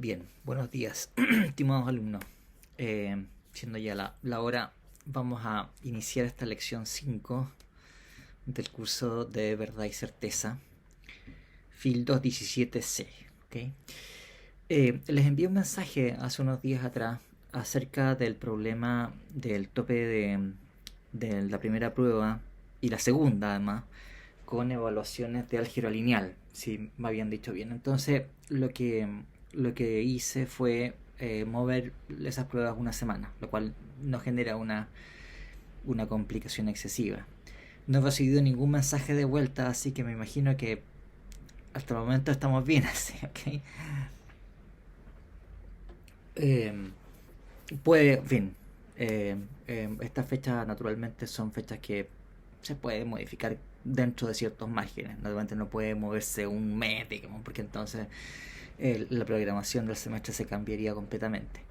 Bien, buenos días, estimados alumnos. Siendo ya la hora, vamos a iniciar esta lección 5 del curso de Verdad y Certeza, FIL 217C. ¿Okay? Les envié un mensaje hace unos días atrás acerca del problema del tope de la primera prueba y la segunda, además, con evaluaciones de álgebra lineal, si me habían dicho bien. Entonces, lo que hice fue mover esas pruebas una semana, lo cual no genera una complicación excesiva. No he recibido ningún mensaje de vuelta, así que me imagino que hasta el momento estamos bien así, ¿ok? Puede, en fin, estas fechas naturalmente son fechas que se pueden modificar dentro de ciertos márgenes. Naturalmente no puede moverse un mes, digamos, porque entonces la programación del semestre se cambiaría completamente.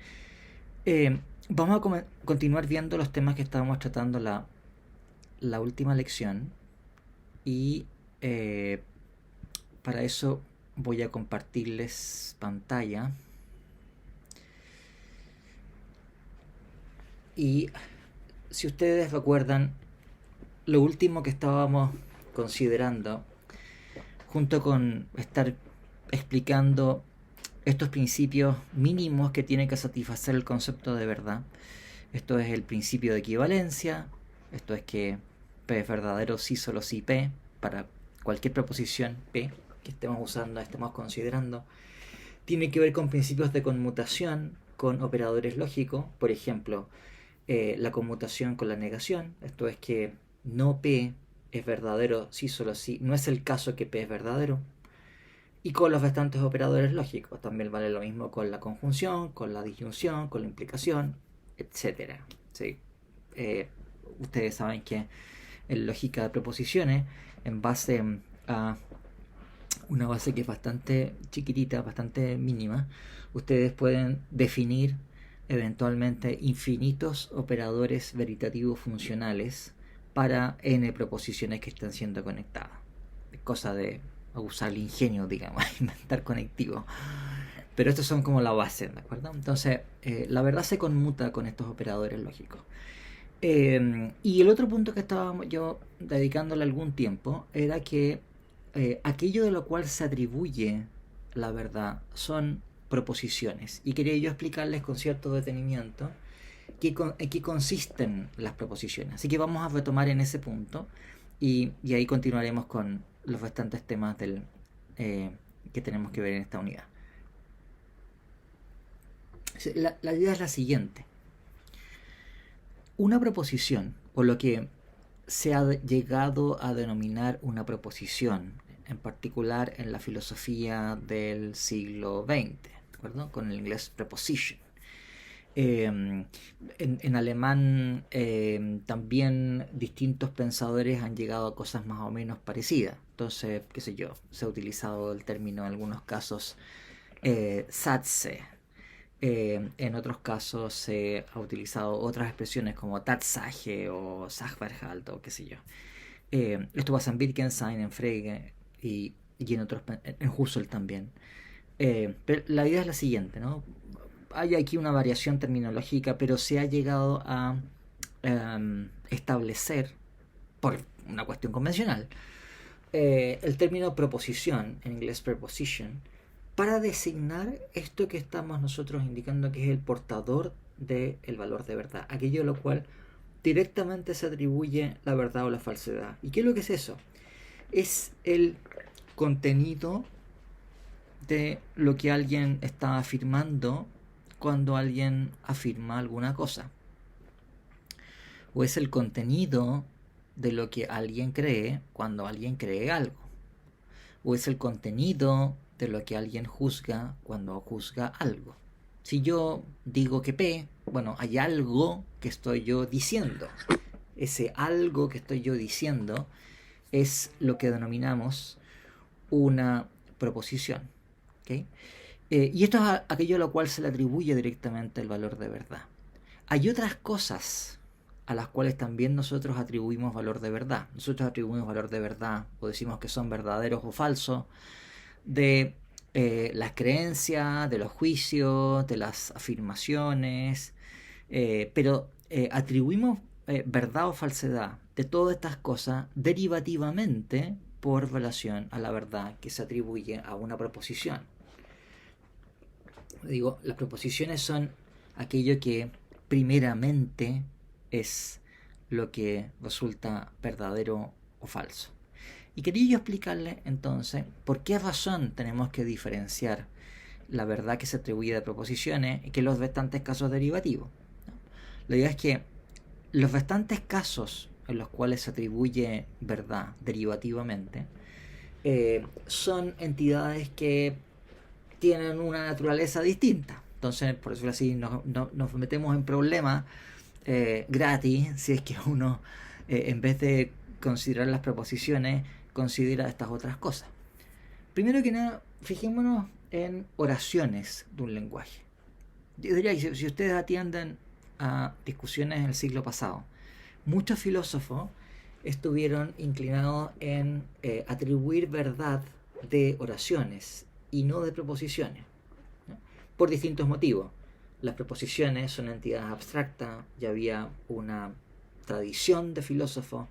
Vamos a continuar viendo los temas que estábamos tratando la última lección y para eso voy a compartirles pantalla y si ustedes recuerdan, lo último que estábamos considerando, junto con estar explicando estos principios mínimos que tiene que satisfacer el concepto de verdad, esto es el principio de equivalencia, esto es que P es verdadero si solo si P, para cualquier proposición P que estemos considerando, tiene que ver con principios de conmutación, con operadores lógicos, por ejemplo, la conmutación con la negación, esto es que no P es verdadero si solo si, no es el caso que P es verdadero, y con los restantes operadores lógicos, también vale lo mismo con la conjunción, con la disyunción, con la implicación, etc. ¿Sí? Ustedes saben que en lógica de proposiciones, en base a una base que es bastante chiquitita, bastante mínima, ustedes pueden definir eventualmente infinitos operadores veritativos funcionales para n proposiciones que están siendo conectadas. Es cosa de usar el ingenio, digamos, inventar conectivos. Pero estos son como la base, ¿de acuerdo? Entonces, la verdad se conmuta con estos operadores lógicos. Y el otro punto que estaba yo dedicándole algún tiempo era que aquello de lo cual se atribuye la verdad son proposiciones. Y quería yo explicarles con cierto detenimiento en qué consisten las proposiciones. Así que vamos a retomar en ese punto y ahí continuaremos con los restantes temas que tenemos que ver en esta unidad. La idea es la siguiente. Una proposición, o lo que se ha llegado a denominar una proposición, en particular en la filosofía del siglo XX, ¿de acuerdo? Con el inglés preposition. En alemán también distintos pensadores han llegado a cosas más o menos parecidas. Entonces, qué sé yo, se ha utilizado el término en algunos casos Sätze. En otros casos se ha utilizado otras expresiones como Tatsache o Sachverhalt o qué sé yo. Esto pasa en Wittgenstein, en Frege y en otros, en Husserl también. Pero la idea es la siguiente, ¿no? Hay aquí una variación terminológica, pero se ha llegado a establecer, por una cuestión convencional, el término proposición, en inglés preposition, para designar esto que estamos nosotros indicando que es el portador del valor de verdad, aquello a lo cual directamente se atribuye la verdad o la falsedad. ¿Y qué es lo que es eso? Es el contenido de lo que alguien está afirmando cuando alguien afirma alguna cosa, o es el contenido de lo que alguien cree cuando alguien cree algo, o es el contenido de lo que alguien juzga cuando juzga algo. Si yo digo que P, bueno, hay algo que estoy yo diciendo. Ese algo que estoy yo diciendo es lo que denominamos una proposición. ¿Okay? Y esto es aquello a lo cual se le atribuye directamente el valor de verdad. Hay otras cosas a las cuales también nosotros atribuimos valor de verdad. Nosotros atribuimos valor de verdad o decimos que son verdaderos o falsos de las creencias, de los juicios, de las afirmaciones, pero atribuimos verdad o falsedad de todas estas cosas derivativamente por relación a la verdad que se atribuye a una proposición. Digo, las proposiciones son aquello que primeramente es lo que resulta verdadero o falso. Y quería yo explicarle entonces por qué razón tenemos que diferenciar la verdad que se atribuye de proposiciones y que los restantes casos derivativos. La idea es que los restantes casos en los cuales se atribuye verdad derivativamente son entidades que tienen una naturaleza distinta. Entonces, por decirlo así, nos metemos en problemas gratis si es que uno, en vez de considerar las proposiciones, considera estas otras cosas. Primero que nada, fijémonos en oraciones de un lenguaje. Yo diría que si ustedes atienden a discusiones en el siglo pasado, muchos filósofos estuvieron inclinados en atribuir verdad de oraciones y no de proposiciones, ¿no? Por distintos motivos. Las proposiciones son entidades abstractas, ya había una tradición de filósofos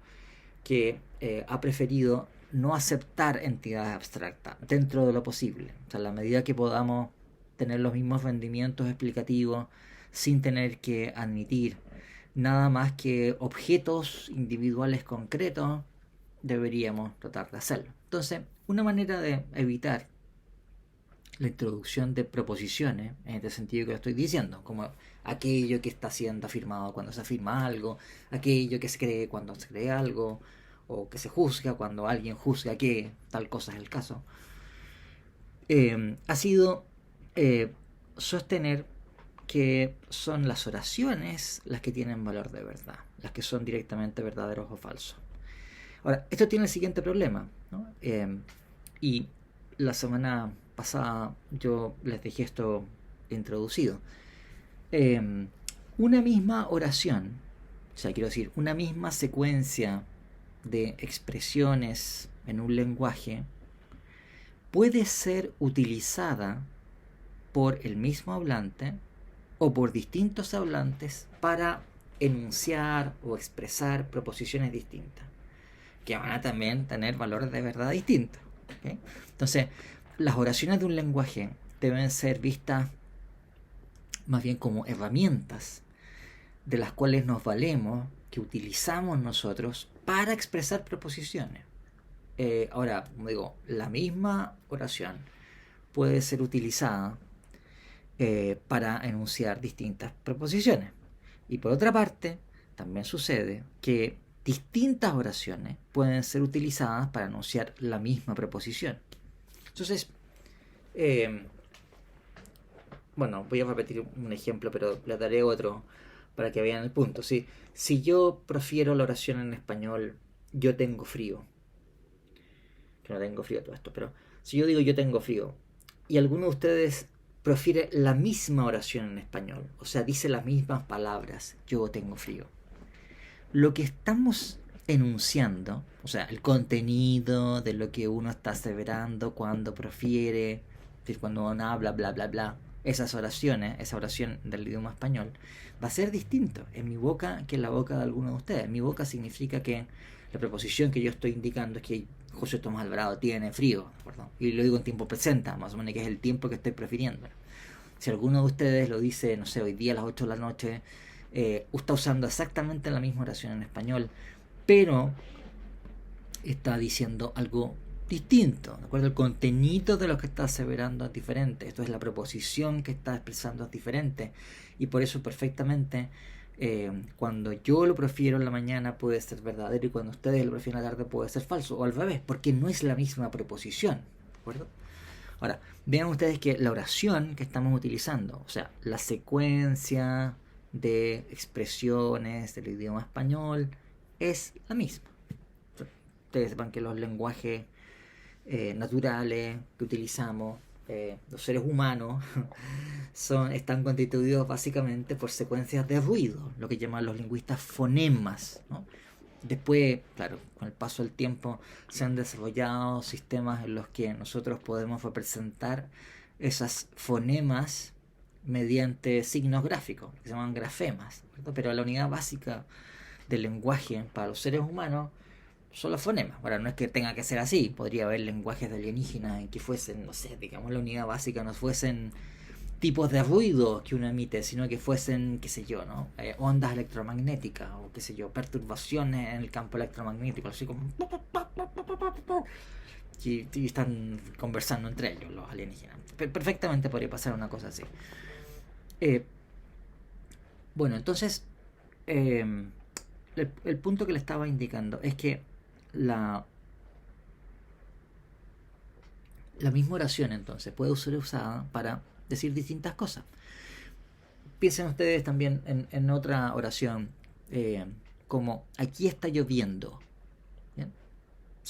que ha preferido no aceptar entidades abstractas dentro de lo posible. O sea, a la medida que podamos tener los mismos rendimientos explicativos sin tener que admitir nada más que objetos individuales concretos, deberíamos tratar de hacerlo. Entonces, una manera de evitar la introducción de proposiciones, en este sentido que lo estoy diciendo, como aquello que está siendo afirmado cuando se afirma algo, aquello que se cree cuando se cree algo, o que se juzga cuando alguien juzga que tal cosa es el caso, ha sido sostener que son las oraciones las que tienen valor de verdad, las que son directamente verdaderos o falsos. Ahora, esto tiene el siguiente problema, ¿no? Y la semana pasada yo les dejé esto introducido. Una misma oración, o sea, quiero decir, una misma secuencia de expresiones en un lenguaje puede ser utilizada por el mismo hablante o por distintos hablantes para enunciar o expresar proposiciones distintas, que van a también tener valores de verdad distintos, ¿okay? Entonces, las oraciones de un lenguaje deben ser vistas más bien como herramientas de las cuales nos valemos, que utilizamos nosotros para expresar proposiciones. Ahora, como digo, la misma oración puede ser utilizada para enunciar distintas proposiciones. Y por otra parte, también sucede que distintas oraciones pueden ser utilizadas para enunciar la misma proposición. Entonces, bueno, voy a repetir un ejemplo, pero le daré otro para que vean el punto. ¿Sí? Si yo profiero la oración en español, yo tengo frío, que no tengo frío todo esto, pero si yo digo yo tengo frío, y alguno de ustedes profiere la misma oración en español, o sea, dice las mismas palabras, yo tengo frío, lo que estamos enunciando, o sea, el contenido de lo que uno está aseverando cuando profiere, es decir, cuando uno habla, bla, bla, bla, esas oraciones, esa oración del idioma español, va a ser distinto en mi boca que en la boca de alguno de ustedes. Mi boca significa que la preposición que yo estoy indicando es que José Tomás Alvarado tiene frío, ¿verdad? Y lo digo en tiempo presente, más o menos, que es el tiempo que estoy prefiriendo. Si alguno de ustedes lo dice, no sé, hoy día a las 8 de la noche, está usando exactamente la misma oración en español, pero está diciendo algo distinto, ¿de acuerdo? El contenido de lo que está aseverando es diferente. Esto es la proposición que está expresando es diferente. Y por eso perfectamente cuando yo lo prefiero en la mañana puede ser verdadero y cuando ustedes lo prefieren en la tarde puede ser falso. O al revés, porque no es la misma proposición, ¿de acuerdo? Ahora, vean ustedes que la oración que estamos utilizando, o sea, la secuencia de expresiones del idioma español es la misma. Ustedes sepan que los lenguajes naturales que utilizamos, los seres humanos, están constituidos básicamente por secuencias de ruido, lo que llaman los lingüistas fonemas, ¿no? Después, claro, con el paso del tiempo se han desarrollado sistemas en los que nosotros podemos representar esas fonemas mediante signos gráficos, que se llaman grafemas, ¿verdad? Pero la unidad básica del lenguaje para los seres humanos son los fonemas. Ahora, no es que tenga que ser así, podría haber lenguajes de alienígenas en que fuesen, no sé, digamos, la unidad básica no fuesen tipos de ruido que uno emite, sino que fuesen, qué sé yo, ¿no? Ondas electromagnéticas o qué sé yo, perturbaciones en el campo electromagnético, así como... Y están conversando entre ellos los alienígenas. Perfectamente podría pasar una cosa así. Eh, bueno, entonces, el punto que le estaba indicando es que la misma oración entonces puede ser usada para decir distintas cosas. Piensen ustedes también en otra oración, como aquí está lloviendo. ¿Bien?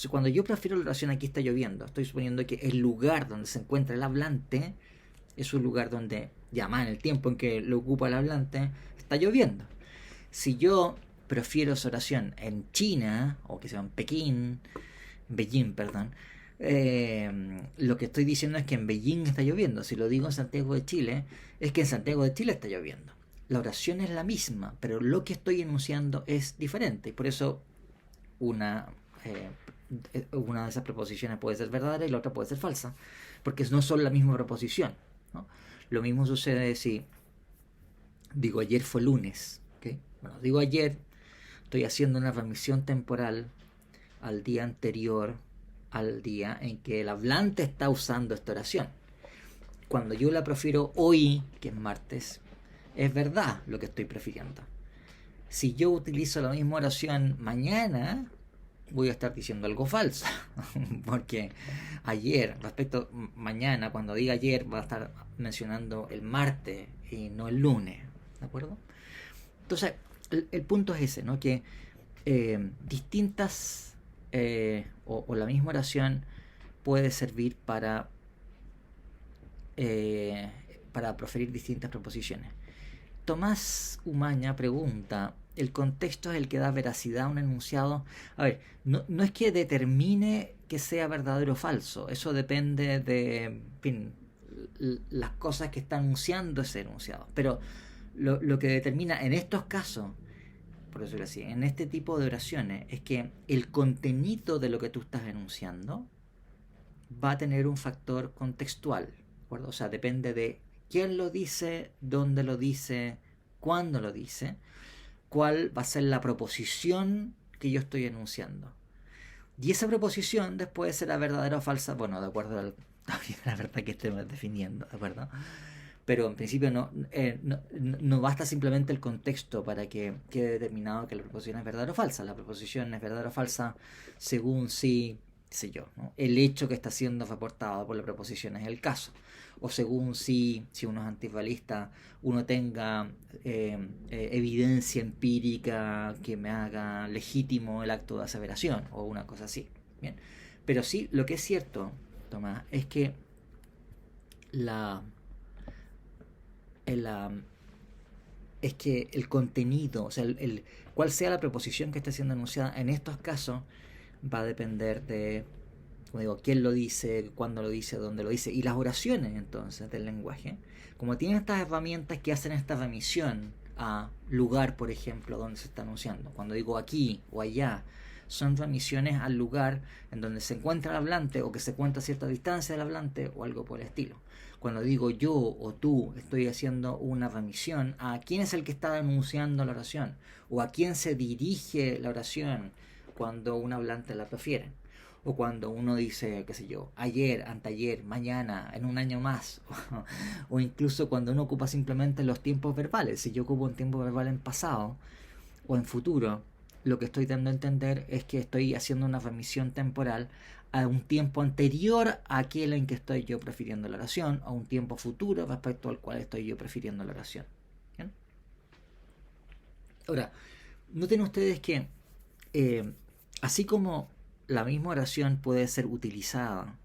Cuando yo prefiero la oración aquí está lloviendo, estoy suponiendo que el lugar donde se encuentra el hablante es un lugar donde, ya más en el tiempo en que lo ocupa el hablante, está lloviendo. Si yo prefiero esa oración en China, o que sea en Pekín, Beijing, perdón, lo que estoy diciendo es que en Beijing está lloviendo. Si lo digo en Santiago de Chile, es que en Santiago de Chile está lloviendo. La oración es la misma, pero lo que estoy enunciando es diferente. Y por eso una de esas preposiciones puede ser verdadera y la otra puede ser falsa, porque no son la misma preposición, ¿no? Lo mismo sucede si digo ayer fue lunes. ¿Okay? Bueno, digo ayer, estoy haciendo una remisión temporal al día anterior al día en que el hablante está usando esta oración. Cuando yo la prefiero hoy, que es martes, es verdad lo que estoy prefiriendo. Si yo utilizo la misma oración mañana, voy a estar diciendo algo falso. Porque ayer, respecto mañana, cuando diga ayer, va a estar mencionando el martes y no el lunes. ¿De acuerdo? Entonces, el punto es ese, ¿no? Que distintas o la misma oración puede servir para proferir distintas proposiciones. Tomás Umaña pregunta, ¿el contexto es el que da veracidad a un enunciado? A ver, no es que determine que sea verdadero o falso, eso depende de, en fin, las cosas que está anunciando ese enunciado, pero lo que determina en estos casos, por decirlo así, en este tipo de oraciones, es que el contenido de lo que tú estás enunciando va a tener un factor contextual, ¿de acuerdo? O sea, depende de quién lo dice, dónde lo dice, cuándo lo dice, cuál va a ser la proposición que yo estoy enunciando. Y esa proposición después será verdadera o falsa, bueno, de acuerdo a la verdad que estemos definiendo, ¿de acuerdo? Pero en principio no basta simplemente el contexto para que quede determinado que la proposición es verdadera o falsa. La proposición es verdadera o falsa según si, qué sé yo, ¿no? El hecho que está siendo reportado por la proposición es el caso. O según si uno es antivalista, uno tenga evidencia empírica que me haga legítimo el acto de aseveración o una cosa así. Bien. Pero sí, lo que es cierto, Tomás, es que el contenido, o sea, cuál sea la preposición que esté siendo anunciada en estos casos va a depender de, como digo, quién lo dice, cuándo lo dice, dónde lo dice. Y las oraciones entonces del lenguaje, como tienen estas herramientas que hacen esta remisión a lugar, por ejemplo, donde se está anunciando. Cuando digo aquí o allá, son remisiones al lugar en donde se encuentra el hablante o que se encuentra a cierta distancia del hablante o algo por el estilo. Cuando digo yo o tú, estoy haciendo una remisión a quién es el que está anunciando la oración o a quién se dirige la oración cuando un hablante la prefiere. O cuando uno dice, qué sé yo, ayer, anteayer, mañana, en un año más. O incluso cuando uno ocupa simplemente los tiempos verbales. Si yo ocupo un tiempo verbal en pasado o en futuro, lo que estoy dando a entender es que estoy haciendo una remisión temporal a un tiempo anterior a aquel en que estoy yo prefiriendo la oración, a un tiempo futuro respecto al cual estoy yo prefiriendo la oración. ¿Bien? Ahora, noten ustedes que así como la misma oración puede ser utilizada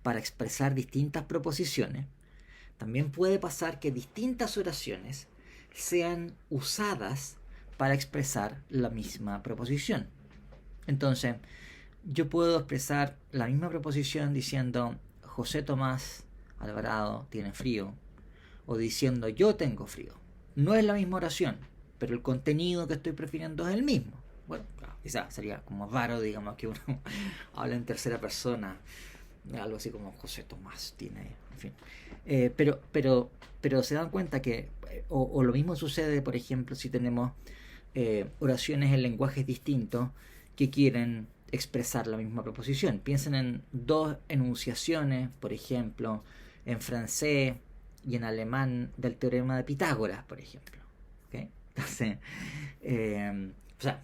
para expresar distintas proposiciones, también puede pasar que distintas oraciones sean usadas para expresar la misma proposición. Entonces, yo puedo expresar la misma preposición diciendo José Tomás Alvarado tiene frío, o diciendo yo tengo frío. No es la misma oración, pero el contenido que estoy prefiriendo es el mismo. Bueno, claro, quizás sería como raro, digamos, que uno habla en tercera persona, algo así como José Tomás tiene, en fin. Pero se dan cuenta que, o lo mismo sucede, por ejemplo, si tenemos oraciones en lenguajes distintos que quieren expresar la misma proposición. Piensen en dos enunciaciones, por ejemplo, en francés y en alemán del teorema de Pitágoras, por ejemplo. ¿Okay? Entonces, o sea,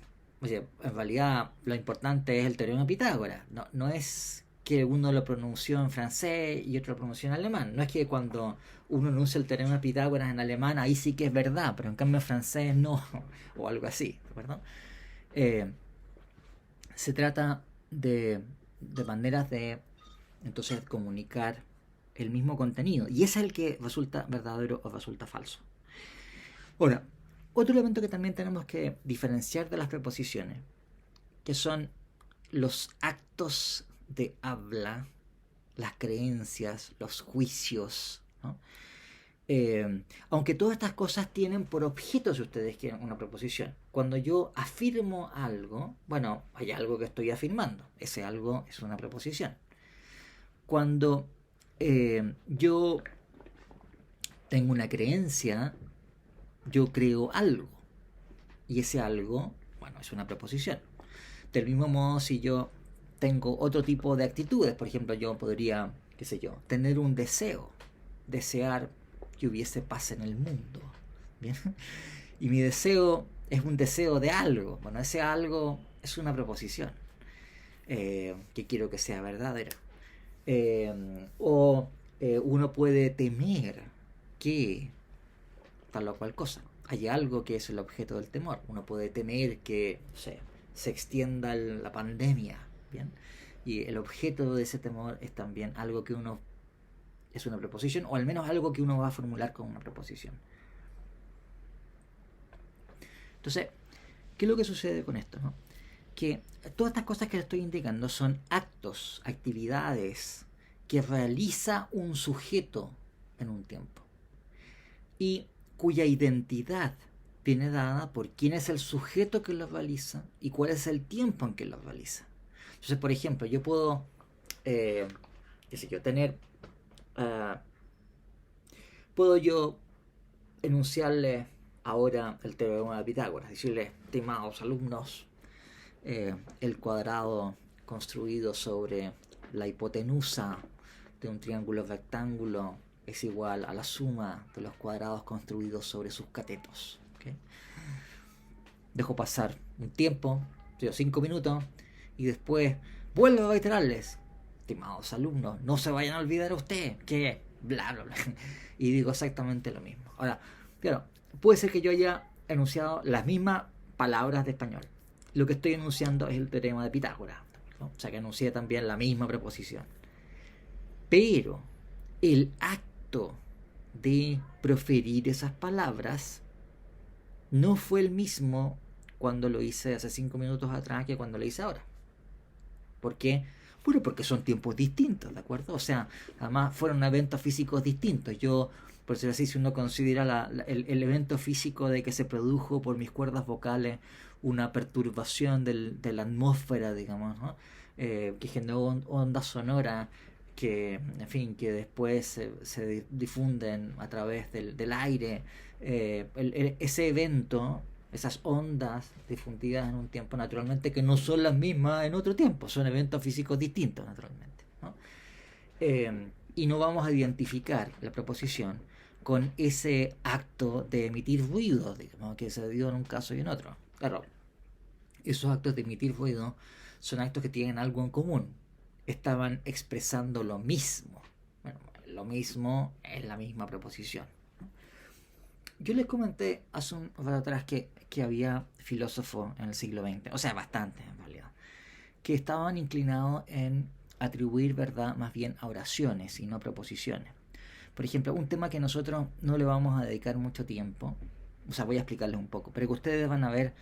en realidad lo importante es el teorema de Pitágoras. No es que uno lo pronunció en francés y otro lo pronunció en alemán. No es que cuando uno enuncia el teorema de Pitágoras en alemán, ahí sí que es verdad, pero en cambio en francés no, o algo así, ¿de acuerdo? Se trata de maneras de entonces comunicar el mismo contenido, y ese es el que resulta verdadero o resulta falso. Ahora, otro elemento que también tenemos que diferenciar de las preposiciones, que son los actos de habla, las creencias, los juicios, ¿no? Aunque todas estas cosas tienen por objeto, si ustedes quieren, una proposición. Cuando yo afirmo algo, bueno, hay algo que estoy afirmando. Ese algo es una preposición. Cuando yo tengo una creencia, yo creo algo. Y ese algo, bueno, es una preposición. Del mismo modo, si yo tengo otro tipo de actitudes, por ejemplo, yo podría, qué sé yo, tener un deseo, desear que hubiese paz en el mundo. ¿Bien? Y mi deseo es un deseo de algo. Bueno, ese algo es una preposición que quiero que sea verdadera. Uno puede temer que tal o cual cosa. Hay algo que es el objeto del temor. Uno puede temer que, no sé, se extienda la pandemia. ¿Bien? Y el objeto de ese temor es también algo que uno es una preposición, o al menos algo que uno va a formular con una preposición. Entonces, ¿qué es lo que sucede con esto? ¿No? Que todas estas cosas que les estoy indicando son actos, actividades que realiza un sujeto en un tiempo y cuya identidad viene dada por quién es el sujeto que lo realiza y cuál es el tiempo en que lo realiza. Entonces, por ejemplo, yo puedo tener puedo yo enunciarle ahora el teorema de Pitágoras, decirle, estimados alumnos, el cuadrado construido sobre la hipotenusa de un triángulo rectángulo es igual a la suma de los cuadrados construidos sobre sus catetos. ¿Okay? Dejo pasar un tiempo, 5 minutos, y después vuelvo a reiterarles, estimados alumnos, no se vayan a olvidar ustedes que bla bla bla, y digo exactamente lo mismo. Ahora, claro, puede ser que yo haya enunciado las mismas palabras de español. Lo que estoy enunciando es el teorema de Pitágoras, ¿no? O sea que enuncié también la misma preposición, pero el acto de proferir esas palabras no fue el mismo cuando lo hice hace 5 minutos atrás que cuando lo hice ahora. ¿Por qué? Bueno, porque son tiempos distintos, ¿de acuerdo? O sea, además fueron eventos físicos distintos. Yo, por decirlo así, si uno considera el evento físico de que se produjo por mis cuerdas vocales una perturbación de la atmósfera, digamos, ¿no? Que generó ondas sonoras que, en fin, que después se difunden a través del aire. Ese evento, esas ondas difundidas en un tiempo, naturalmente que no son las mismas en otro tiempo, son eventos físicos distintos, naturalmente, ¿no? Y no vamos a identificar la proposición con ese acto de emitir ruido, digamos, que se dio en un caso y en otro. Claro, esos actos de emitir ruido son actos que tienen algo en común, estaban expresando lo mismo. Bueno, lo mismo es la misma proposición. Yo les comenté hace un rato atrás que había filósofos en el siglo XX, o sea, bastantes en realidad, que estaban inclinados en atribuir verdad más bien a oraciones y no a proposiciones. Por ejemplo, un tema que nosotros no le vamos a dedicar mucho tiempo, o sea, voy a explicarles un poco, pero que ustedes van a ver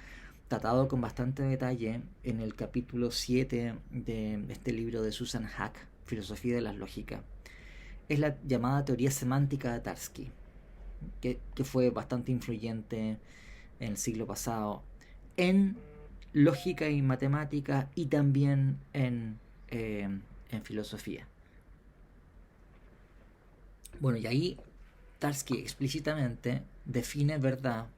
tratado con bastante detalle en el capítulo 7 de este libro de Susan Haack, Filosofía de la Lógica. Es la llamada teoría semántica de Tarski, que fue bastante influyente en el siglo pasado en lógica y matemática y también en filosofía. Bueno, y ahí Tarski explícitamente define verdad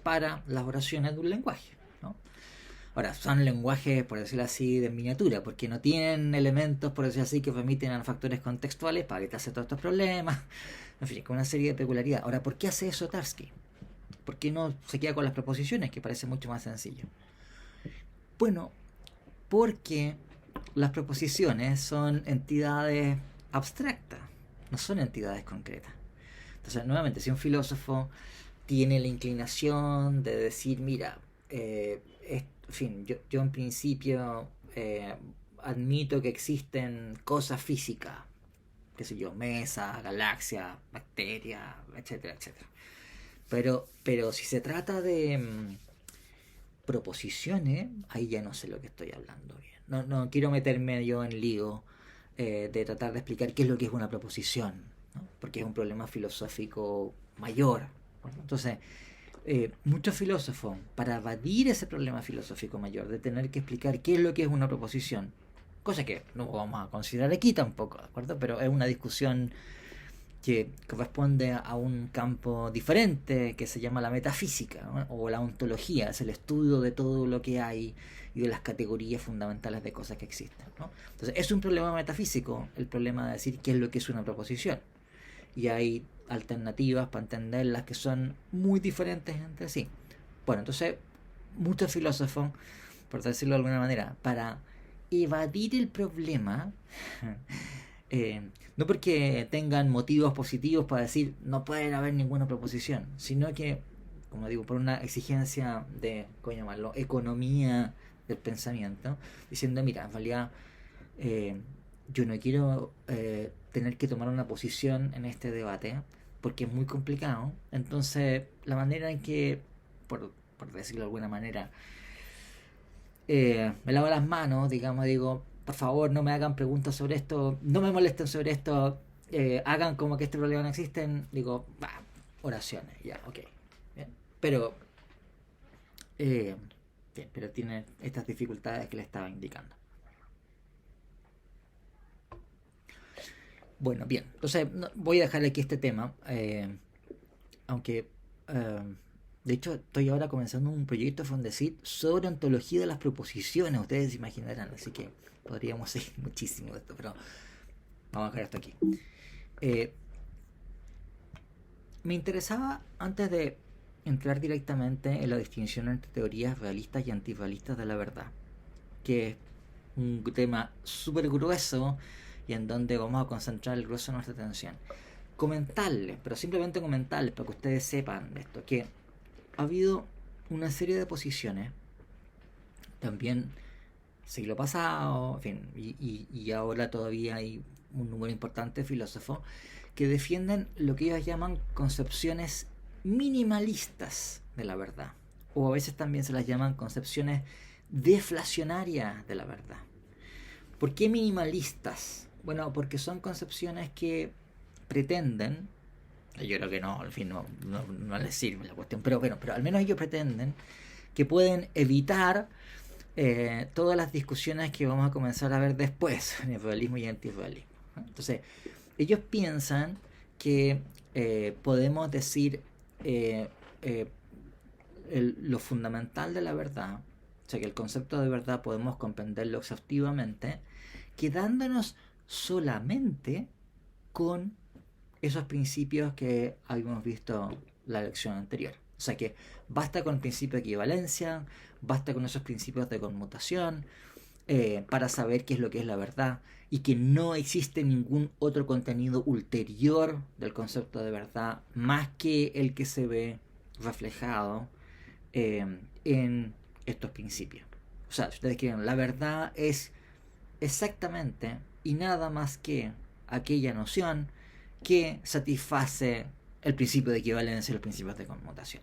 para las oraciones de un lenguaje, ¿no? Ahora, son lenguajes, por decirlo así, de miniatura, porque no tienen elementos, por decirlo así, que permiten a factores contextuales para evitarse todos estos problemas. En fin, con una serie de peculiaridades. Ahora, ¿por qué hace eso Tarski? ¿Por qué no se queda con las proposiciones, que parece mucho más sencillo? Bueno, porque las proposiciones son entidades abstractas, no son entidades concretas. Entonces, nuevamente, si un filósofo tiene la inclinación de decir, mira, en fin, yo en principio admito que existen cosas físicas, qué sé yo, mesas, galaxias, bacterias, etcétera, etcétera. Pero si se trata de proposiciones, ahí ya no sé lo que estoy hablando bien. No quiero meterme yo en lío de tratar de explicar qué es lo que es una proposición, ¿no? Porque es un problema filosófico mayor. Entonces, muchos filósofos, para evadir ese problema filosófico mayor de tener que explicar qué es lo que es una proposición, cosa que no vamos a considerar aquí tampoco, ¿de acuerdo? Pero es una discusión que corresponde a un campo diferente que se llama la metafísica, ¿no? O la ontología, es el estudio de todo lo que hay y de las categorías fundamentales de cosas que existen, ¿no? Entonces es un problema metafísico el problema de decir qué es lo que es una proposición, y hay alternativas para entenderlas que son muy diferentes entre sí. Bueno, entonces muchos filósofos, por decirlo de alguna manera, para evadir el problema no porque tengan motivos positivos para decir no puede haber ninguna proposición, sino que, como digo, por una exigencia de, ¿cómo llamarlo?, economía del pensamiento, diciendo, mira, en realidad yo no quiero tener que tomar una posición en este debate porque es muy complicado. Entonces, la manera en que, por decirlo de alguna manera, me lavo las manos, digamos, digo, por favor, no me hagan preguntas sobre esto, no me molesten sobre esto, hagan como que este problema no existe, digo, oraciones, ya, ok. Bien. Pero tiene estas dificultades que le estaba indicando. Bueno, bien, entonces voy a dejar aquí este tema, aunque de hecho estoy ahora comenzando un proyecto Fondesit sobre ontología de las proposiciones, ustedes se imaginarán, así que podríamos seguir muchísimo de esto, pero vamos a dejar esto aquí. Me interesaba, antes de entrar directamente en la distinción entre teorías realistas y antirrealistas de la verdad, que es un tema súper grueso y en donde vamos a concentrar el grueso de nuestra atención, comentarles, pero simplemente comentarles para que ustedes sepan de esto, que ha habido una serie de posiciones también siglo pasado, en fin, y ahora todavía hay un número importante de filósofos que defienden lo que ellos llaman concepciones minimalistas de la verdad, o a veces también se las llaman concepciones deflacionarias de la verdad. ¿Por qué minimalistas? Bueno, porque son concepciones que pretenden, yo creo que no, al fin no les sirve la cuestión, pero al menos ellos pretenden que pueden evitar todas las discusiones que vamos a comenzar a ver después en el realismo y antirrealismo. Entonces, ellos piensan que podemos decir lo fundamental de la verdad, o sea, que el concepto de verdad podemos comprenderlo exhaustivamente, quedándonos solamente con esos principios que habíamos visto la lección anterior. O sea que basta con el principio de equivalencia, basta con esos principios de conmutación para saber qué es lo que es la verdad, y que no existe ningún otro contenido ulterior del concepto de verdad más que el que se ve reflejado en estos principios. O sea, si ustedes quieren, la verdad es exactamente y nada más que aquella noción que satisface el principio de equivalencia y los principios de conmutación.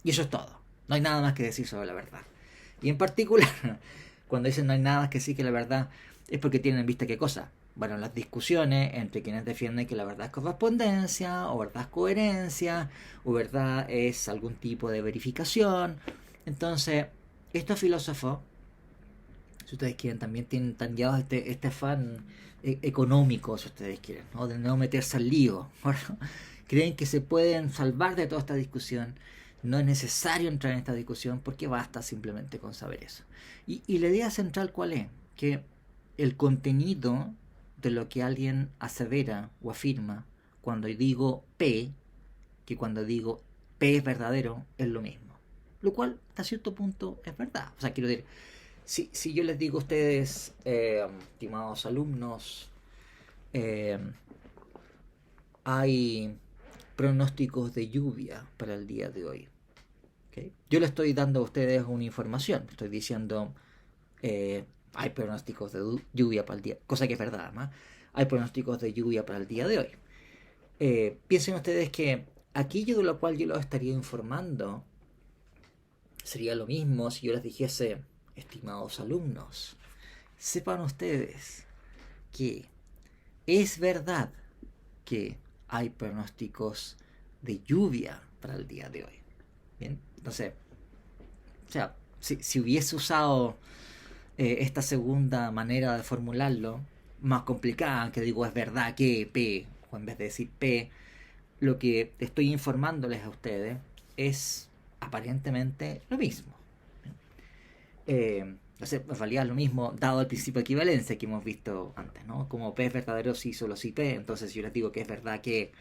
Y eso es todo. No hay nada más que decir sobre la verdad. Y en particular, cuando dicen no hay nada que sí que la verdad, es porque tienen en vista qué cosa. Bueno, las discusiones entre quienes defienden que la verdad es correspondencia, o verdad es coherencia, o verdad es algún tipo de verificación. Entonces, estos filósofos, si ustedes quieren, también tienen tan llevados este afán económico, si ustedes quieren, ¿no? De no meterse al lío. ¿Verdad? Creen que se pueden salvar de toda esta discusión. No es necesario entrar en esta discusión porque basta simplemente con saber eso. Y la idea central, ¿cuál es? Que el contenido de lo que alguien asevera o afirma cuando digo P, que cuando digo P es verdadero, es lo mismo. Lo cual, hasta cierto punto, es verdad. O sea, quiero decir, si yo les digo a ustedes, estimados alumnos, eh, hay pronósticos de lluvia para el día de hoy. ¿Okay? Yo le estoy dando a ustedes una información. Estoy diciendo, hay pronósticos de lluvia para el día, cosa que es verdad, ¿no? Hay pronósticos de lluvia para el día de hoy. Piensen ustedes que aquello de lo cual yo los estaría informando sería lo mismo si yo les dijese, estimados alumnos, sepan ustedes que es verdad que hay pronósticos de lluvia para el día de hoy. Bien, entonces, o sea, si hubiese usado esta segunda manera de formularlo, más complicada, que digo es verdad que P, o en vez de decir P, lo que estoy informándoles a ustedes es aparentemente lo mismo. No sé, en realidad es lo mismo dado el principio de equivalencia que hemos visto antes, ¿no? Como P es verdadero si solo si P, entonces si yo les digo que es verdad que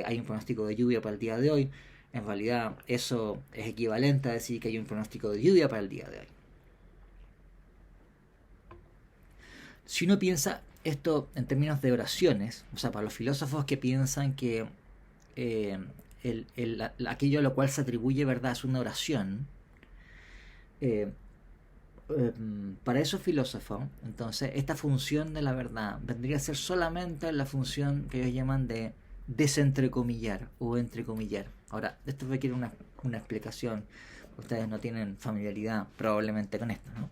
hay un pronóstico de lluvia para el día de hoy, en realidad eso es equivalente a decir que hay un pronóstico de lluvia para el día de hoy. Si uno piensa esto en términos de oraciones, o sea, para los filósofos que piensan que aquello a lo cual se atribuye verdad es una oración, para esos filósofos, entonces, esta función de la verdad vendría a ser solamente la función que ellos llaman de desentrecomillar o entrecomillar. Ahora, esto requiere una explicación. Ustedes no tienen familiaridad probablemente con esto, ¿no?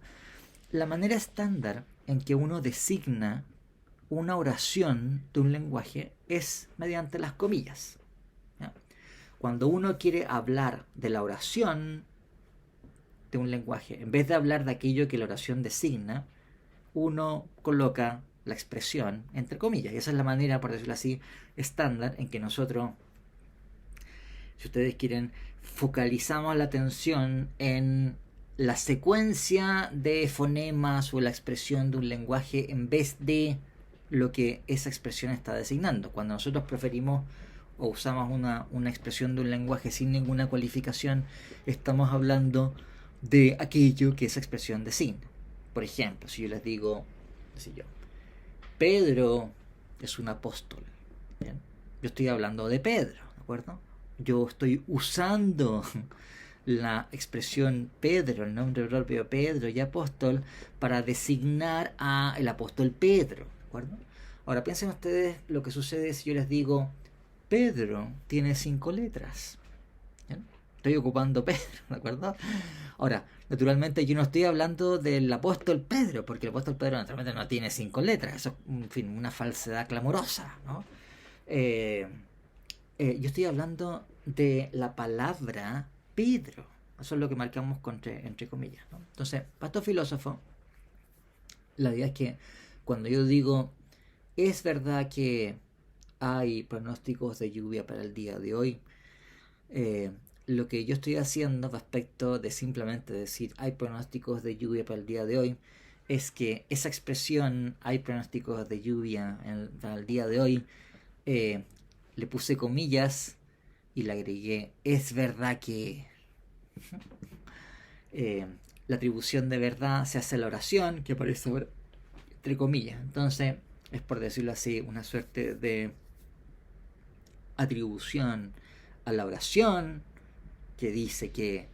La manera estándar en que uno designa una oración de un lenguaje es mediante las comillas, ¿ya? Cuando uno quiere hablar de la oración de un lenguaje, en vez de hablar de aquello que la oración designa, uno coloca la expresión entre comillas. Y esa es la manera, por decirlo así, estándar en que nosotros, si ustedes quieren, focalizamos la atención en la secuencia de fonemas o la expresión de un lenguaje en vez de lo que esa expresión está designando. Cuando nosotros preferimos o usamos una expresión de un lenguaje sin ninguna cualificación, estamos hablando de aquello que esa expresión designa. Por ejemplo, si yo les digo, Pedro es un apóstol, ¿bien? Yo estoy hablando de Pedro, ¿de acuerdo? Yo estoy usando la expresión Pedro, el nombre propio Pedro y apóstol, para designar a el apóstol Pedro, ¿de acuerdo? Ahora piensen ustedes lo que sucede si yo les digo Pedro tiene 5 letras. ¿Bien? Estoy ocupando Pedro, ¿de acuerdo? Ahora, naturalmente yo no estoy hablando del apóstol Pedro, porque el apóstol Pedro naturalmente no tiene 5 letras. Eso es, en fin, una falsedad clamorosa, ¿no? Yo estoy hablando de la palabra Pedro. Eso es lo que marcamos entre comillas, ¿no? Entonces, para estos filósofos, la idea es que cuando yo digo, es verdad que hay pronósticos de lluvia para el día de hoy, lo que yo estoy haciendo respecto de simplemente decir hay pronósticos de lluvia para el día de hoy es que esa expresión hay pronósticos de lluvia para el día de hoy, le puse comillas y le agregué es verdad que la atribución de verdad se hace a la oración que aparece entre comillas. Entonces es, por decirlo así, una suerte de atribución a la oración que dice que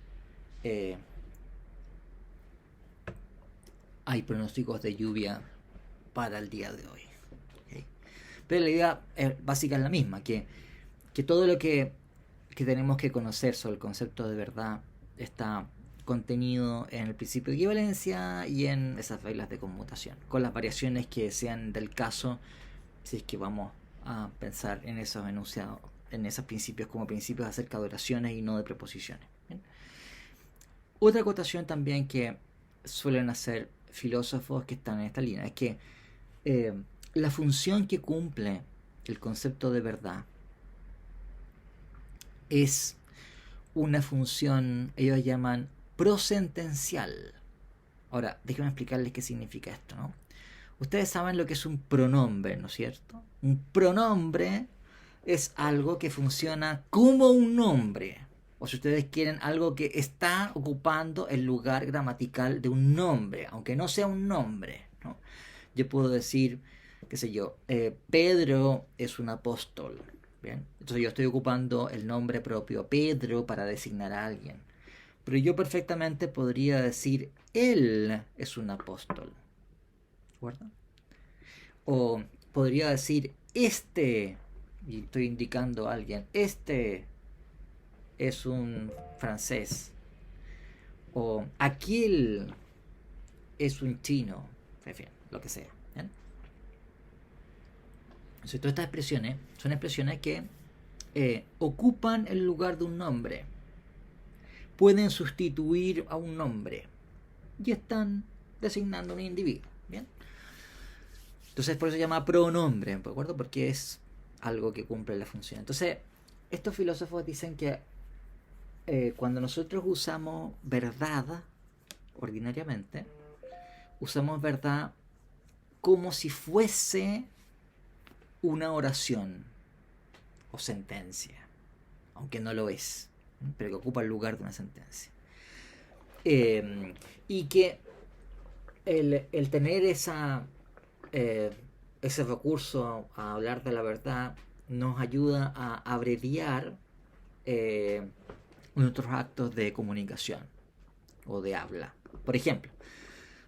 hay pronósticos de lluvia para el día de hoy. ¿Okay? Pero la idea básica es la misma, que todo lo que tenemos que conocer sobre el concepto de verdad está contenido en el principio de equivalencia y en esas reglas de conmutación, con las variaciones que sean del caso, si es que vamos a pensar en esos enunciados, en esos principios como principios acerca de oraciones y no de preposiciones. ¿Bien? Otra acotación también que suelen hacer filósofos que están en esta línea es que la función que cumple el concepto de verdad es una función, ellos llaman prosentencial. Ahora, déjenme explicarles qué significa esto, ¿no? Ustedes saben lo que es un pronombre, ¿no es cierto? Un pronombre es algo que funciona como un nombre. O si ustedes quieren, algo que está ocupando el lugar gramatical de un nombre, aunque no sea un nombre, ¿no? Yo puedo decir, qué sé yo, Pedro es un apóstol. ¿Bien? Entonces yo estoy ocupando el nombre propio Pedro para designar a alguien. Pero yo perfectamente podría decir él es un apóstol. ¿De acuerdo? O podría decir este, y estoy indicando a alguien, este es un francés. O aquel es un chino. En fin, lo que sea. ¿Bien? Entonces, todas estas expresiones son expresiones que ocupan el lugar de un nombre. Pueden sustituir a un nombre. Y están designando a un individuo. ¿Bien? Entonces, por eso se llama pronombre, ¿de acuerdo? Porque es algo que cumple la función. Entonces, estos filósofos dicen que cuando nosotros usamos verdad, ordinariamente, usamos verdad como si fuese una oración o sentencia, aunque no lo es, pero que ocupa el lugar de una sentencia. Y que el tener ese recurso a hablar de la verdad nos ayuda a abreviar nuestros actos de comunicación o de habla. Por ejemplo,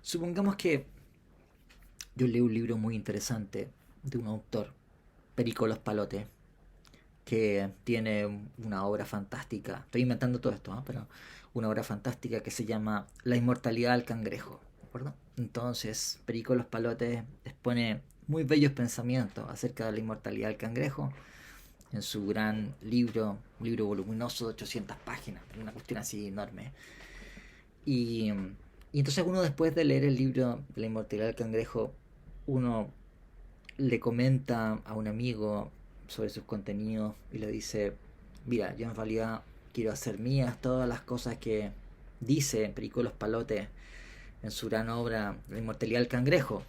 supongamos que yo leo un libro muy interesante de un autor, Perico Los Palotes, que tiene una obra fantástica. Estoy inventando todo esto, ¿no? Pero una obra fantástica que se llama La inmortalidad del cangrejo, ¿de acuerdo? Entonces, Perico Los Palotes expone muy bellos pensamientos acerca de la inmortalidad del cangrejo en su gran libro, un libro voluminoso de 800 páginas, una cuestión así enorme. Y entonces uno, después de leer el libro de la inmortalidad del cangrejo, uno le comenta a un amigo sobre sus contenidos y le dice, mira, yo en realidad quiero hacer mías todas las cosas que dice Perico Los Palotes en su gran obra La inmortalidad del cangrejo.